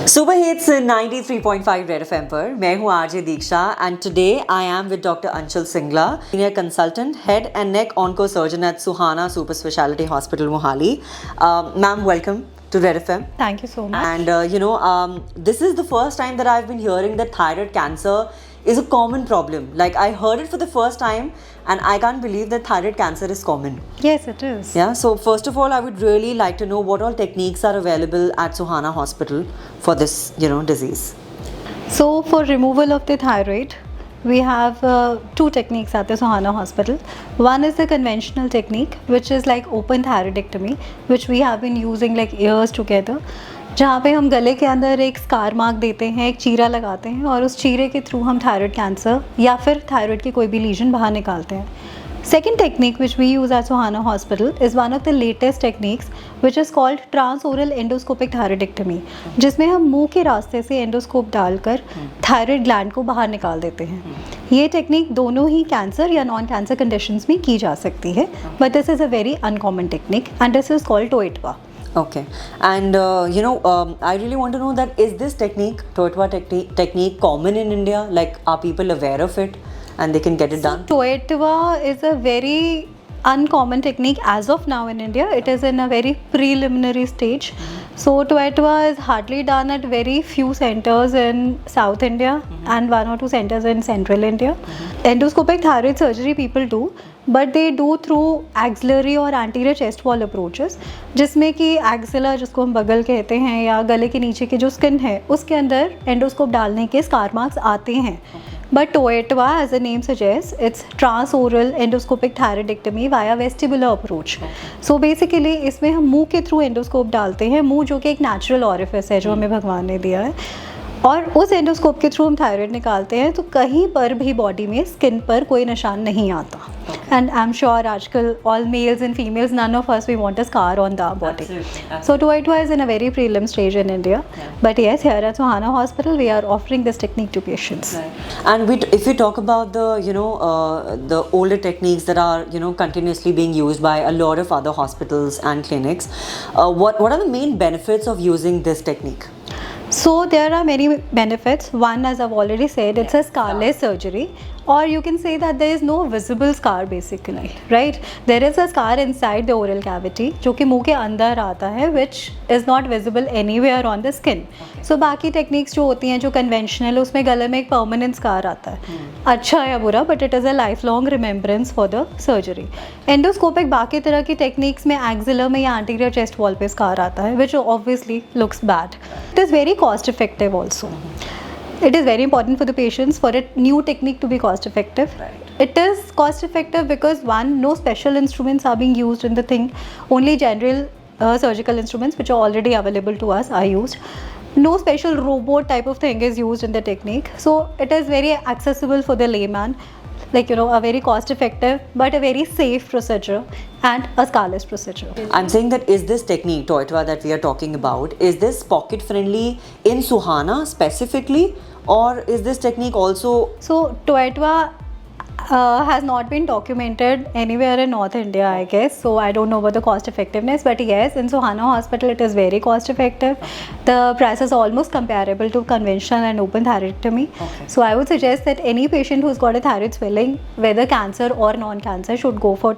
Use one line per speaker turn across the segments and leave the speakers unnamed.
Super hits 93.5 red FM पर मैं हूं RJ Diksha and today I am with doctor Anshul Singla, senior consultant head and neck onco surgeon eight Suhana super speciality hospital Mohali. Ma'am, welcome to Red FM.
Thank you so much.
And this is the first time that I've been hearing that thyroid cancer is a common problem. Like, I heard it for the first time and I can't believe that thyroid cancer is common.
Yes, it is.
Yeah, so first of all, I would really like to know what all techniques are available at Suhana Hospital for this, disease.
So, for removal of the thyroid, we have two techniques at the Suhana Hospital. One is the conventional technique, which is like open thyroidectomy, which we have been using like years together. जहाँ पे हम गले के अंदर एक scar mark देते हैं, एक चीरा लगाते हैं और उस चीरे के थ्रू हम थायराइड कैंसर या फिर थायराइड की कोई भी लीजन बाहर निकालते हैं. Second technique which we use at Suhana Hospital is one of the latest techniques which is called transoral endoscopic thyroidectomy, जिसमें हम मुंह के रास्ते से एंडोस्कोप डालकर थायराइड ग्लैंड को बाहर निकाल देते हैं. ये टेक्निक दोनों ही कैंसर या नॉन कैंसर कंडीशंस में की जा सकती है, but this is a very uncommon technique and this is called TOETVA.
Okay, and I really want to know that is this technique, Toetwa technique, common in India? Like, are people aware of it and they can get it done?
Toetwa is a very uncommon technique as of now in India. It is in a very preliminary stage. So Toetwa is hardly done at very few centers in South India and one or two centers in Central India. Endoscopic thyroid surgery people do, but they do through axillary और anterior chest wall approaches, जिसमें कि axilla जिसको हम बगल कहते हैं या गले के नीचे की जो स्किन है उसके अंदर एंडोस्कोप डालने के स्कार मार्क्स आते हैं. But Toetwa, as the name suggests, it's transoral endoscopic thyroidectomy via vestibular approach. So basically इसमें हम मुंह के थ्रू एंडोस्कोप डालते हैं, मुंह जो कि एक नेचुरल ऑरिफिस है जो हमें भगवान ने दिया है, और उस एंडोस्कोप के थ्रू हम थायराइड निकालते हैं. तो कहीं पर भी बॉडी में स्किन पर कोई निशान नहीं आता. एंड आई एम श्योर आजकल all males and females, none of us we want a scar on the body. So Toetwa is in a very prelim stage in India, but yes, here at Suhana Hospital we are offering this technique to patients.
And if we talk about the older techniques that are continuously being used by a lot of other hospitals and clinics, what are the main benefits of using this technique?
So there are many benefits. One, as I've already said, it's a scarless surgery, or you can say that there is no visible scar basically, right? There is a scar inside the oral cavity जो कि मुंह के अंदर आता है, which is not visible anywhere on the skin. So बाकी techniques जो होती हैं जो conventional, उसमें गले में एक permanent scar आता है, अच्छा या बुरा, but it is a lifelong remembrance for the surgery. Endoscopic बाकी तरह की techniques में axilla में या anterior chest wall पे scar आता है, which obviously looks bad. It is very cost effective also. It is very important for the patients for a new technique to be cost effective.
Right.
It is cost effective because one, no special instruments are being used in the thing. Only general surgical instruments which are already available to us are used. No special robot type of thing is used in the technique. So it is very accessible for the layman. Like, a very cost effective but a very safe procedure and a scarless procedure.
I'm saying that is this technique, Toetwa, that we are talking about, is this pocket friendly in Suhana specifically, or is this technique also?
So Toetwa has not been documented anywhere in North India, I guess. So I don't know about the cost effectiveness, but yes, in Suhana Hospital it is very cost effective. The price is almost comparable to conventional and open thyroidectomy.
Okay.
So I would suggest that any patient who's got a thyroid swelling, whether cancer or non-cancer, should go for,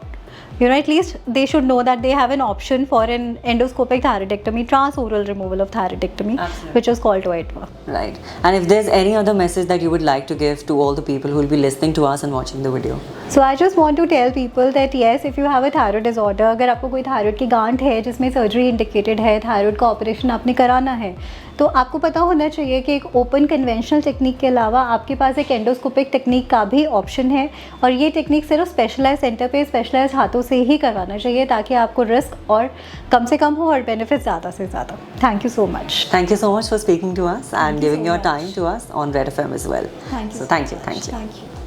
at least they should know that they have an option for an endoscopic thyroidectomy, transoral removal of thyroidectomy.
Absolutely.
Which is called Toetwa.
Right. And if there's any other message that you would like to give to all the people who will be listening to us and watching the video.
So I just want to tell people that yes, if you have a thyroid disorder, अगर आपको कोई thyroid की गांठ है जिसमें surgery indicated है, thyroid का operation आपने कराना है, तो आपको पता होना चाहिए कि एक ओपन कन्वेंशनल टेक्निक के अलावा आपके पास एक एंडोस्कोपिक टेक्निक का भी ऑप्शन है, और ये टेक्निक सिर्फ स्पेशलाइज सेंटर पे स्पेशलाइज हाथों से ही करवाना चाहिए ताकि आपको रिस्क और कम से कम हो और बेनिफिट ज़्यादा से ज़्यादा. Thank you so much.
Thank you so much for speaking to us and giving your time to us on Red FM as well.
Thank you.
So thank you.
Thank you.